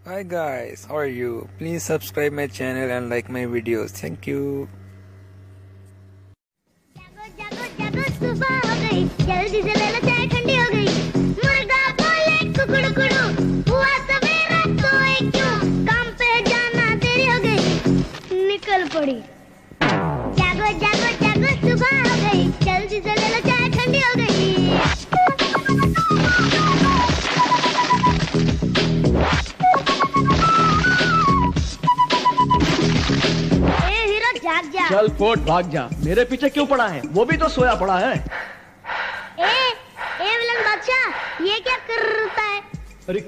Hi guys, how are you? Please subscribe my channel and like my videos. Thank you. जागो जागो सुबह हो गई, जल्दी से ले लो चाय ठंडी हो गई। मुर्गा बोले कुकड़ू हुआ सवेरा तो क्यों, काम पे जाना देरी हो गई, निकल पड़ी। जागो जागो जागो सुबह हो गई, जल्दी से ले लो चाय ठंडी हो गई। जाग जा। चल फोट भाग जा, मेरे पीछे क्यों पड़ा है? वो भी तो सोया पड़ा है। ए विलन बादशाह, ये क्या करता है? अरे